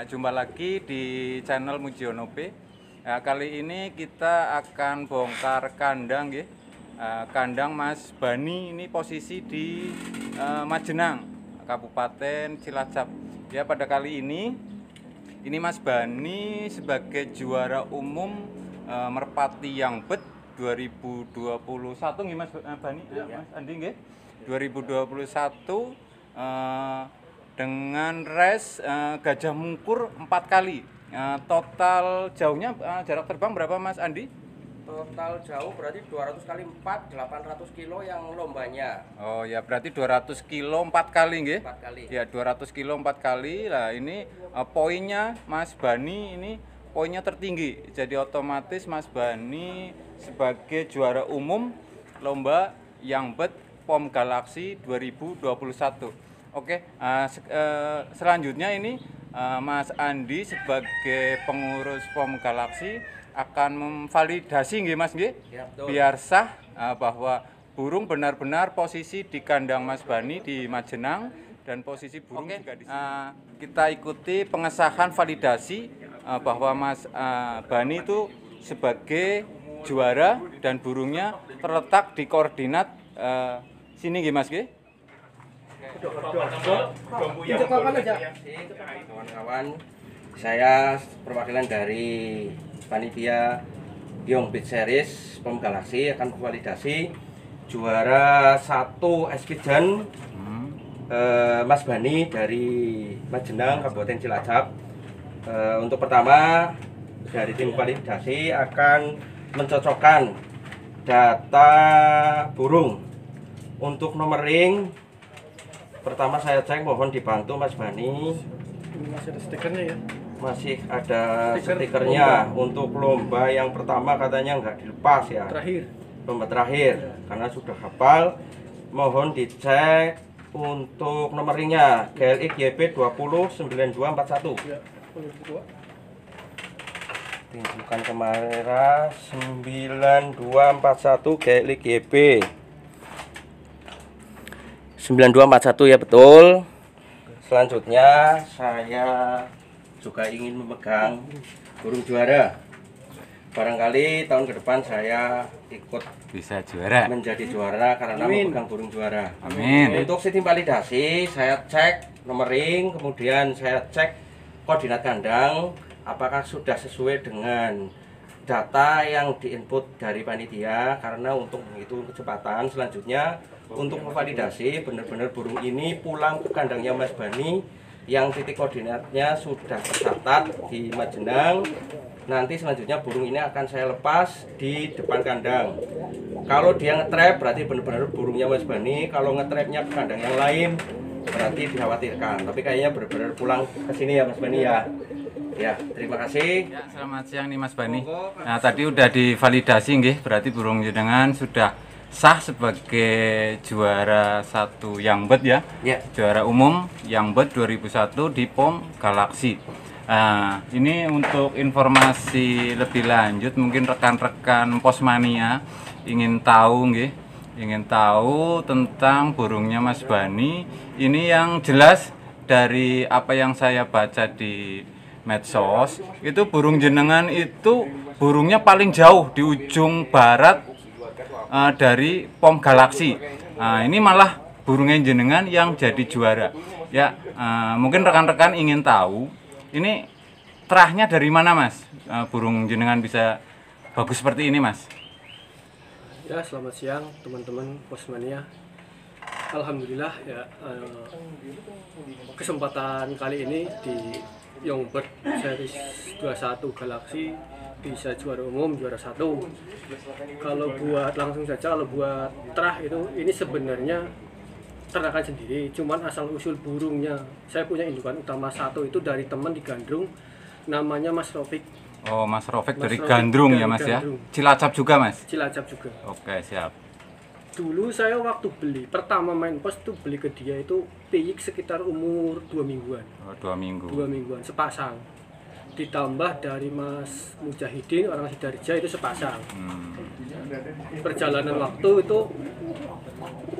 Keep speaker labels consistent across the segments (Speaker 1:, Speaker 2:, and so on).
Speaker 1: Jumpa lagi di channel Mujiono P. Kali ini kita akan bongkar kandang ya. Kandang Mas Bani ini posisi di Majenang, Kabupaten Cilacap. Ya, pada kali ini Mas Bani sebagai juara umum Merpati Youngbird 2021 nggih Mas Bani, Mas Andi nggih. 2021 dengan race Gajah Mungkur 4 kali. Total jauhnya jarak terbang berapa Mas Andi?
Speaker 2: Total jauh berarti 200 kali 4, 800 kilo yang lombanya.
Speaker 1: Oh ya, berarti 200 kilo 4 kali nggih?
Speaker 2: 4 kali.
Speaker 1: Ya, 200 kilo 4 kali. Nah, ini poinnya Mas Bani ini poinnya tertinggi. Jadi otomatis Mas Bani sebagai juara umum lomba Youngbird POM Galaxy 2021. Oke, selanjutnya ini Mas Andi sebagai pengurus POM Galaxy akan memvalidasi nggih Mas nggih?
Speaker 2: Ya,
Speaker 1: biar sah bahwa burung benar-benar posisi di kandang Mas Bani di Majenang dan posisi burung juga di sini. Kita ikuti pengesahan validasi bahwa Mas Bani itu sebagai juara dan burungnya terletak di koordinat sini nggih Mas nggih?
Speaker 2: Kawan-kawan, saya perwakilan dari panitia Youngbird Series POM Galaxy akan validasi juara 1 Espijan Mas Bani dari Majenang, Kabupaten Cilacap. Untuk pertama dari tim validasi akan mencocokkan data burung. Untuk nomor ring pertama saya cek, mohon dibantu Mas Bani.
Speaker 3: Masih ada stikernya ya?
Speaker 2: Masih ada stikernya. Untuk lomba yang pertama katanya nggak dilepas ya.
Speaker 3: Terakhir.
Speaker 2: Lomba terakhir karena sudah hafal. Mohon dicek untuk nomor ringnya GLX YB 209241.
Speaker 3: Ya, boleh dibuka.
Speaker 2: Tunjukkan kamera 9241 GLX YB 9241 ya, betul. Selanjutnya saya juga ingin memegang burung juara. Barangkali tahun ke depan saya ikut
Speaker 1: Bisa juara.
Speaker 2: menjadi juara karena memegang burung juara.
Speaker 1: Amin.
Speaker 2: Untuk sistem validasi saya cek nomor ring, kemudian saya cek koordinat kandang apakah sudah sesuai dengan data yang diinput dari panitia, karena untuk menghitung kecepatan selanjutnya untuk memvalidasi benar-benar burung ini pulang ke kandangnya Mas Bani yang titik koordinatnya sudah tercatat di Majenang. Nanti selanjutnya burung ini akan saya lepas di depan kandang. Kalau dia ngetrap berarti benar-benar burungnya Mas Bani, kalau ngetrapnya ke kandang yang lain berarti dikhawatirkan. Tapi kayaknya benar-benar pulang ke sini ya Mas Bani ya. Ya, terima kasih.
Speaker 1: Ya, selamat siang nih Mas Bani. Nah, tadi udah divalidasi nggih, berarti burung jenengan sudah sah sebagai juara 1 Youngbird ya.
Speaker 2: Ya.
Speaker 1: Juara umum Youngbird 2001 di POM Galaxy. Nah, ini untuk informasi lebih lanjut mungkin rekan-rekan Posmania ingin tahu nggih, ingin tahu tentang burungnya Mas Bani. Ini yang jelas dari apa yang saya baca di medsos, itu burung jenengan itu burungnya paling jauh di ujung barat dari POM Galaxy. Nah, ini malah burungnya jenengan yang jadi juara. Ya, mungkin rekan-rekan ingin tahu, ini terahnya dari mana Mas? Burung jenengan bisa bagus seperti ini Mas?
Speaker 3: Ya, selamat siang teman-teman Posmania. Alhamdulillah ya, kesempatan kali ini di Yongbird Series 21 Galaxy bisa juara umum, juara 1. Kalau buat langsung saja, kalau buat terah itu ini sebenarnya ternakan sendiri, cuman asal usul burungnya saya punya indukan utama satu itu dari teman di Gandrung, namanya Mas Rofik.
Speaker 1: Oh, Mas Rofik dari
Speaker 3: Rofik
Speaker 1: Gandrung
Speaker 3: dari
Speaker 1: ya Mas
Speaker 3: Gandrung.
Speaker 1: ya? Cilacap juga Mas?
Speaker 3: Cilacap juga.
Speaker 1: Oke, siap.
Speaker 3: Dulu saya waktu beli, pertama main pos tuh beli ke dia itu piyik sekitar umur 2 mingguan.
Speaker 1: Oh, 2 minggu.
Speaker 3: 2 mingguan sepasang. Ditambah dari Mas Mujahidin orang Sidoarjo itu sepasang. Perjalanan waktu itu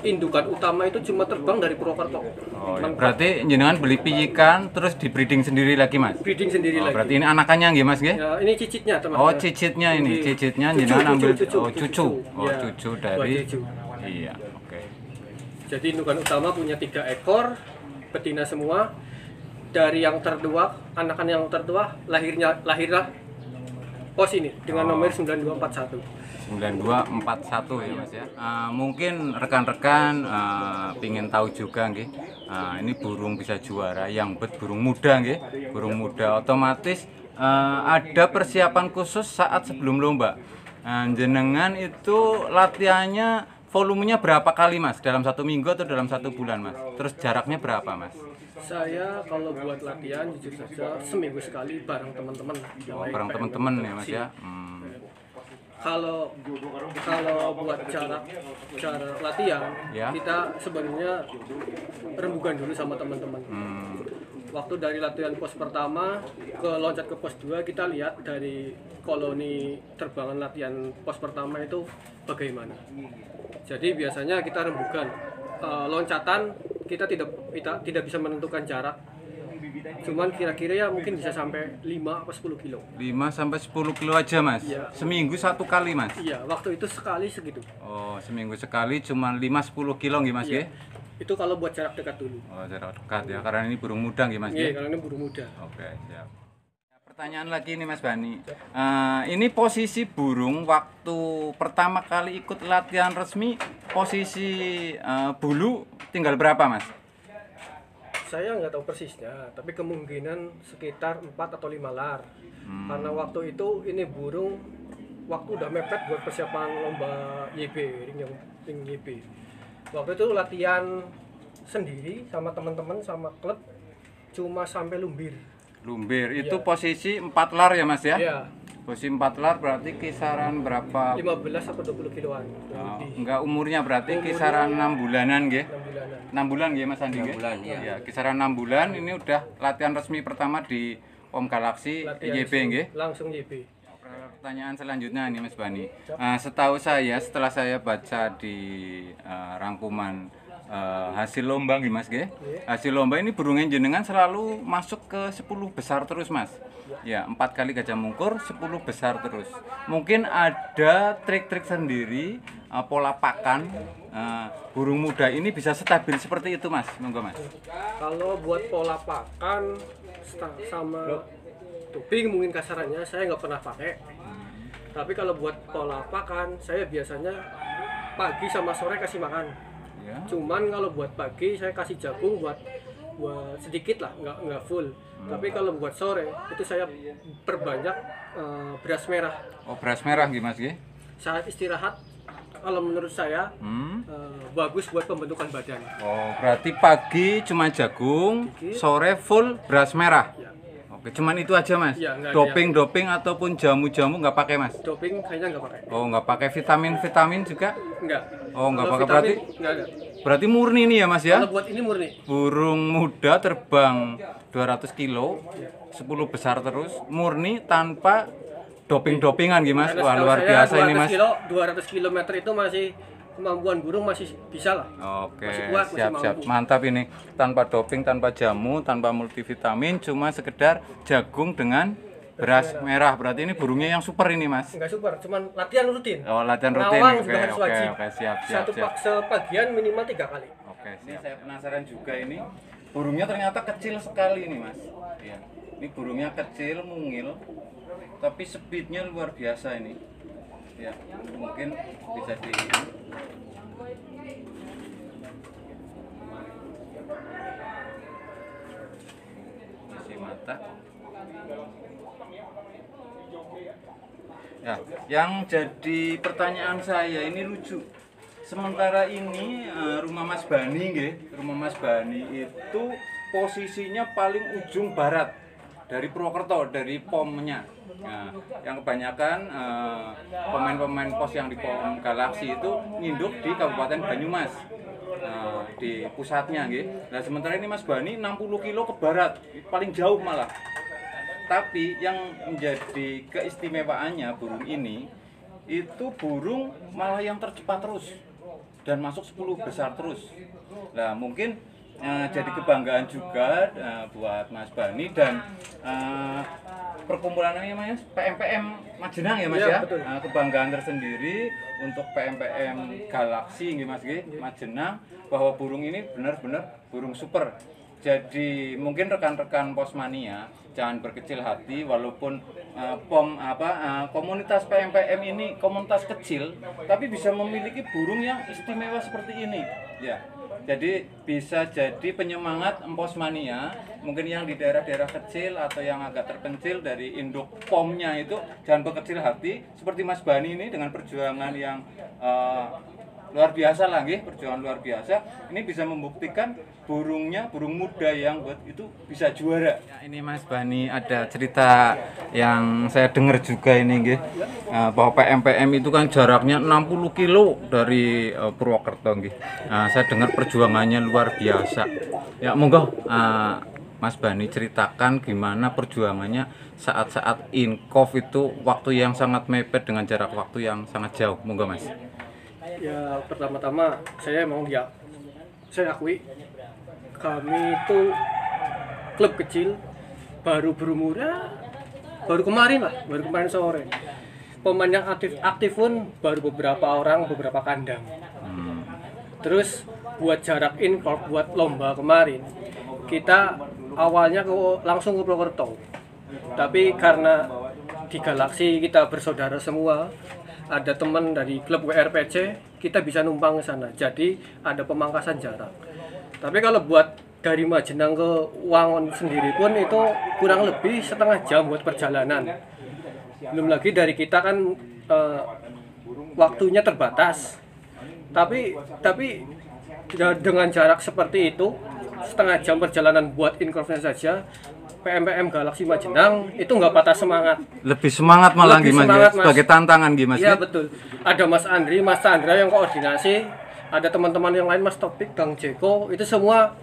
Speaker 3: indukan utama itu cuma terbang dari Purwokerto.
Speaker 1: Oh, ya. Berarti jenengan beli pijikan terus di breeding sendiri lagi Mas?
Speaker 3: Breeding sendiri
Speaker 1: Oh,
Speaker 3: lagi.
Speaker 1: berarti ini anakannya nggih Mas nggih?
Speaker 3: Ya, ini cicitnya teman.
Speaker 1: Oh, cicitnya ini,
Speaker 3: Ini
Speaker 1: cicitnya
Speaker 3: cucu,
Speaker 1: jenengan ambil
Speaker 3: cucu.
Speaker 1: oh cucu. Oh,
Speaker 3: Ya,
Speaker 1: cucu
Speaker 3: buat
Speaker 1: dari
Speaker 3: cucu.
Speaker 1: Iya, oke.
Speaker 3: Jadi indukan utama punya 3 ekor, betina semua. Dari yang tertua, anakan yang tertua lahirlah pos ini dengan nomor 9241.
Speaker 1: 9241 ya Mas ya. Mungkin rekan-rekan pingin tahu juga nggih. Ini burung bisa juara yang burung muda nggih. Burung muda otomatis ada persiapan khusus saat sebelum lomba. Jenengan itu latihannya volumenya berapa kali Mas? Dalam 1 minggu atau dalam 1 bulan Mas? Terus jaraknya berapa Mas?
Speaker 3: Saya kalau buat latihan jujur saja seminggu sekali bareng teman-teman.
Speaker 1: Oh, bareng teman-teman ya Mas ya.
Speaker 3: Kalau buat cara latihan
Speaker 1: Ya.
Speaker 3: kita sebenarnya rembukan dulu sama teman-teman. Waktu dari latihan pos pertama ke loncat ke pos 2 kita lihat dari koloni terbangan latihan pos pertama itu bagaimana. Jadi biasanya kita rembukan loncatan kita tidak bisa menentukan jarak. Cuman kira-kira ya mungkin bisa sampai 5 atau 10 kilo.
Speaker 1: 5 sampai 10 kilo aja Mas.
Speaker 3: Iya.
Speaker 1: Seminggu 1 kali Mas.
Speaker 3: Iya, waktu itu sekali segitu.
Speaker 1: Oh, seminggu sekali cuma 5-10 kilo nggih Mas
Speaker 3: Iya.
Speaker 1: nggih?
Speaker 3: Itu kalau buat jarak dekat dulu.
Speaker 1: Oh, jarak dekat ya, karena ini burung muda nggih Mas
Speaker 3: Iya,
Speaker 1: nggih?
Speaker 3: karena ini burung muda.
Speaker 1: Oke, siap. Pertanyaan lagi nih Mas Bani. Ini posisi burung waktu pertama kali ikut latihan resmi, posisi bulu tinggal berapa Mas?
Speaker 3: Saya nggak tahu persisnya, tapi kemungkinan sekitar 4 atau 5 lar. Karena waktu itu ini burung waktu udah mepet buat persiapan lomba YB, ring YB. Waktu itu latihan sendiri sama teman-teman sama klub cuma sampai Lumbir.
Speaker 1: Lumbir, itu
Speaker 3: Iya.
Speaker 1: posisi 4 lar ya Mas ya?
Speaker 3: Iya,
Speaker 1: Posisi 4 lar berarti kisaran berapa?
Speaker 3: 15 atau 20 kiloan.
Speaker 1: Enggak umurnya berarti kisaran 6 bulanan nggih?
Speaker 3: 6 bulanan.
Speaker 1: 6 bulan nggih Mas Andi
Speaker 2: 6
Speaker 1: nggih?
Speaker 2: bulan, iya.
Speaker 1: Iya, kisaran 6 bulan ini udah latihan resmi pertama di Pom Galaxy
Speaker 3: Latihan
Speaker 1: YB nggih?
Speaker 3: langsung YB.
Speaker 1: Pertanyaan selanjutnya nih Mas Bani. Setahu saya setelah saya baca di rangkuman hasil lomba nggih Mas nggih? Hasil lomba ini burung jenengan selalu masuk ke 10 besar terus Mas. Ya, 4 kali gajah mungkur 10 besar terus. Mungkin ada trik-trik sendiri pola pakan burung muda ini bisa stabil seperti itu Mas. Monggo Mas.
Speaker 3: Kalau buat pola pakan sama tubing mungkin kasarannya saya nggak pernah pakai. Tapi kalau buat pola pakan saya biasanya pagi sama sore kasih makan.
Speaker 1: Ya.
Speaker 3: Cuman kalau buat pagi saya kasih jagung buat sedikit lah, nggak full. Tapi kalau buat sore itu saya perbanyak beras merah.
Speaker 1: Oh, beras merah nggih Mas nggih?
Speaker 3: Saat istirahat kalau menurut saya bagus buat pembentukan badan.
Speaker 1: Oh, berarti pagi cuma jagung, sore full beras merah.
Speaker 3: Ya.
Speaker 1: Oke, cuman itu aja Mas.
Speaker 3: Iya, nggak ada
Speaker 1: Doping ataupun jamu-jamu nggak pakai Mas?
Speaker 3: Doping kayaknya nggak pakai.
Speaker 1: Oh, nggak pakai vitamin juga?
Speaker 3: Nggak.
Speaker 1: Oh, nggak
Speaker 3: Kalau
Speaker 1: pakai
Speaker 3: vitamin,
Speaker 1: berarti?
Speaker 3: nggak ada.
Speaker 1: Berarti murni nih ya Mas ya?
Speaker 3: Kalau buat ini murni.
Speaker 1: Burung muda terbang 200 kilo, 10 besar terus, murni tanpa doping-dopingan gitu Mas.
Speaker 3: Karena
Speaker 1: Wah,
Speaker 3: setahu
Speaker 1: luar
Speaker 3: saya
Speaker 1: biasa ini Mas.
Speaker 3: 200 km itu masih kemampuan burung masih bisa lah.
Speaker 1: Oke,
Speaker 3: Masih kuat, masih
Speaker 1: siap-siap.
Speaker 3: mampu.
Speaker 1: Mantap ini. Tanpa doping, tanpa jamu, tanpa multivitamin, cuma sekedar jagung dengan beras merah. Berarti ini burungnya yang super ini Mas.
Speaker 3: Enggak super, cuman latihan rutin.
Speaker 1: Oh, latihan rutin.
Speaker 3: Ngawang
Speaker 1: Oke,
Speaker 3: juga harus
Speaker 1: oke,
Speaker 3: wajib.
Speaker 1: oke, siap, siap, siap.
Speaker 3: Sepagian minimal 3 kali.
Speaker 1: Oke, Oke, ini saya penasaran juga ini. Burungnya ternyata kecil sekali nih, Mas. Ya. Ini burungnya kecil, mungil, tapi speednya luar biasa ini. Ya, mungkin bisa di isi mata. Ya, yang jadi pertanyaan saya ini lucu. Sementara ini rumah Mas Bani, rumah Mas Bani itu posisinya paling ujung barat dari Purwokerto, dari POM-nya. Nah, yang kebanyakan pemain-pemain pos yang di POM Galaksi itu nginduk di Kabupaten Banyumas, di pusatnya, Nah, sementara ini Mas Bani 60 kilo ke barat, paling jauh malah. Tapi yang menjadi keistimewaannya burung ini itu burung malah yang tercepat terus dan masuk 10 besar terus. Nah, mungkin jadi kebanggaan juga buat Mas Bani dan perkumpulan ini Mas PMPM Majenang ya Mas ya. Kebanggaan tersendiri untuk PMPM Galaksi Mas Majenang bahwa burung ini benar-benar burung super. Jadi mungkin rekan-rekan Posmania jangan berkecil hati walaupun komunitas PMPM ini komunitas kecil tapi bisa memiliki burung yang istimewa seperti ini ya. Jadi bisa jadi penyemangat Posmania mungkin yang di daerah-daerah kecil atau yang agak terpencil dari induk POM-nya itu jangan berkecil hati seperti Mas Bani ini dengan perjuangan yang luar biasa lagi, perjuangan luar biasa. Ini bisa membuktikan burungnya, burung muda yang buat itu bisa juara. Ya, ini Mas Bani ada cerita yang saya dengar juga ini, bahwa PMPM itu kan jaraknya 60 kilo dari Purwokerto, saya dengar perjuangannya luar biasa. Ya, monggo Mas Bani ceritakan gimana perjuangannya saat-saat inkof itu waktu yang sangat mepet dengan jarak waktu yang sangat jauh. Monggo Mas.
Speaker 3: Ya pertama-tama saya akui kami itu klub kecil baru berumur baru kemarin sore. Pemain yang aktif pun baru beberapa kandang. Terus buat jarak inkof buat lomba kemarin kita awalnya langsung ke Purwokerto. Tapi karena di Galaksi kita bersaudara semua, ada teman dari klub WRPC, kita bisa numpang ke sana. Jadi ada pemangkasan jarak. Tapi kalau buat dari Majenang ke Wangon sendiri pun itu kurang lebih setengah jam buat perjalanan. Belum lagi dari kita kan waktunya terbatas. Tapi dengan jarak seperti itu, setengah jam perjalanan buat inkonferensi saja, PMPM Galaksi Majenang itu nggak patah semangat.
Speaker 1: Lebih semangat malah gimana? Sebagai tantangan gimana?
Speaker 3: Iya betul. Ada Mas Andri, Mas Chandra yang koordinasi, ada teman-teman yang lain, Mas Topik, Bang Jeko, itu semua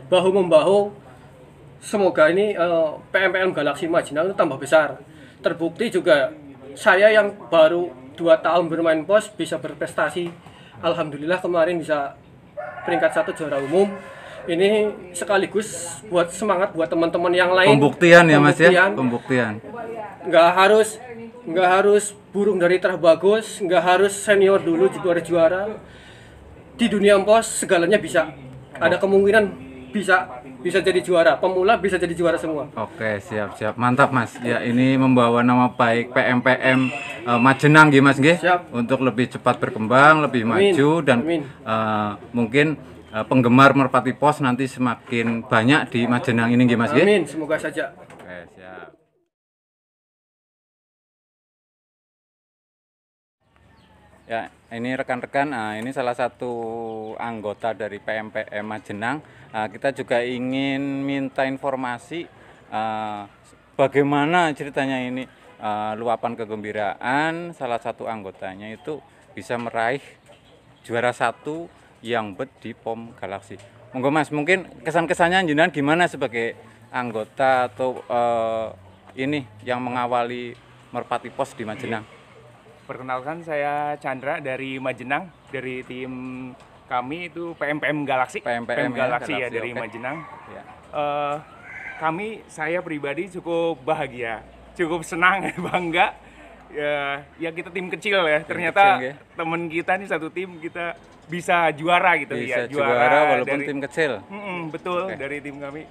Speaker 3: bahu membahu. Semoga ini PMPM Galaksi Majenang itu tambah besar. Terbukti juga saya yang baru 2 tahun bermain pos bisa berprestasi. Alhamdulillah kemarin bisa peringkat 1 juara umum. Ini sekaligus buat semangat buat teman-teman yang lain.
Speaker 1: Pembuktian ya Mas ya, pembuktian.
Speaker 3: Nggak harus burung dari terbagus, nggak harus senior dulu juara. Di dunia pos segalanya bisa. Ada kemungkinan bisa jadi juara. Pemula bisa jadi juara semua.
Speaker 1: Oke, siap. Mantap Mas. Ya, ini membawa nama baik PMPM Majenang Mas untuk lebih cepat berkembang, lebih maju dan mungkin penggemar merpati pos nanti semakin banyak di Majenang ini Mas.
Speaker 3: Amin, semoga saja.
Speaker 1: Oke, siap. Ya, ini rekan-rekan, ini salah satu anggota dari PMPM Majenang. Kita juga ingin minta informasi bagaimana ceritanya ini luapan kegembiraan salah satu anggotanya itu bisa meraih juara 1 yang di POM Galaksi. Monggo Mas, mungkin kesan-kesannya jenengan gimana sebagai anggota atau ini yang mengawali merpati pos di Majenang?
Speaker 4: Perkenalkan, saya Chandra dari Majenang, dari tim kami itu PMPM Galaksi.
Speaker 1: PMPM
Speaker 4: Galaksi ya dari Majenang. Ya. Saya pribadi cukup bahagia, cukup senang, bangga ya kita tim kecil ya. Ternyata
Speaker 1: kecil, ya.
Speaker 4: temen kita nih satu tim kita bisa juara gitu
Speaker 1: Bisa
Speaker 4: ya.
Speaker 1: juara walaupun
Speaker 4: dari,
Speaker 1: tim kecil.
Speaker 4: betul,
Speaker 1: Oke.
Speaker 4: dari tim kami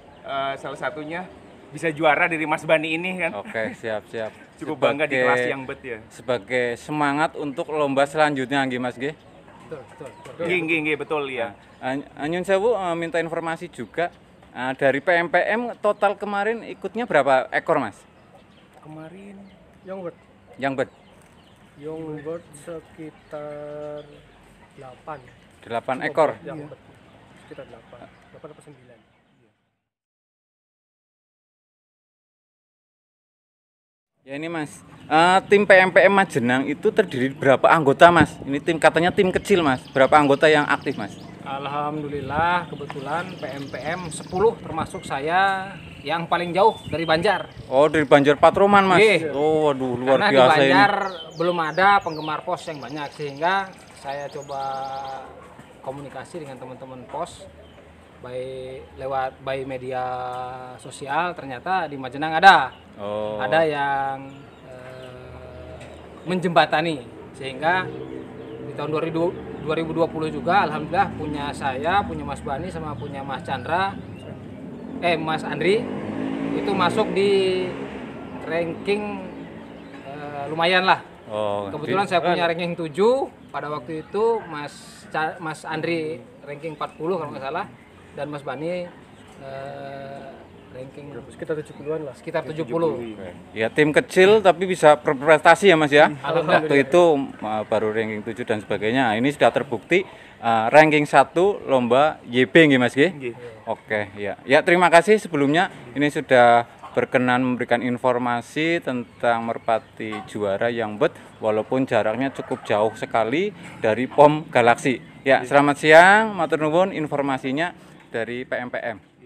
Speaker 4: salah satunya bisa juara dari Mas Bani ini kan.
Speaker 1: Oke, siap.
Speaker 4: Cukup bangga di kelas yang bet ya.
Speaker 1: Sebagai semangat untuk lomba selanjutnya nggih Mas nggih.
Speaker 4: Nggih, betul ya.
Speaker 1: Nyun sewu minta informasi juga dari PMPM total kemarin ikutnya berapa ekor Mas?
Speaker 4: Kemarin
Speaker 3: Youngbird.
Speaker 1: Yang bet
Speaker 3: Youngbird sekitar 8.
Speaker 1: 8 ekor.
Speaker 3: Youngbird sekitar 8 atau 9.
Speaker 1: Ya ini Mas, tim PMPM Majenang itu terdiri berapa anggota Mas? Ini tim katanya tim kecil Mas, berapa anggota yang aktif Mas?
Speaker 5: Alhamdulillah kebetulan PMPM 10 termasuk saya yang paling jauh dari Banjar.
Speaker 1: Oh dari Banjar Patroman Mas?
Speaker 5: Iya.
Speaker 1: Oh waduh luar
Speaker 5: Karena
Speaker 1: biasa
Speaker 5: di Banjar
Speaker 1: ini.
Speaker 5: belum ada penggemar pos yang banyak sehingga saya coba komunikasi dengan teman-teman pos lewat media sosial, ternyata di Majenang ada.
Speaker 1: Oh.
Speaker 5: Ada yang menjembatani sehingga di tahun 2020 juga alhamdulillah punya saya, punya Mas Bani sama punya Mas Chandra Mas Andri itu masuk di ranking lumayan lah.
Speaker 1: Oh,
Speaker 5: Kebetulan saya punya ranking 7 pada waktu itu, Mas Andri ranking 40 kalau nggak salah, dan Mas Bani ranking
Speaker 3: Sekitar 70-an lah.
Speaker 5: sekitar 70.
Speaker 1: Ya tim kecil tapi bisa berprestasi ya Mas ya.
Speaker 5: Alhamdulillah.
Speaker 1: Waktu itu baru ranking 7 dan sebagainya. Nah, ini sudah terbukti ranking 1 lomba YB nggih Mas nggih?
Speaker 4: Nggih.
Speaker 1: Oke, ya. Ya terima kasih sebelumnya ini sudah berkenan memberikan informasi tentang merpati juara yang bet walaupun jaraknya cukup jauh sekali dari POM Galaksi. Ya, selamat siang, matur nuwun informasinya dari PMPM.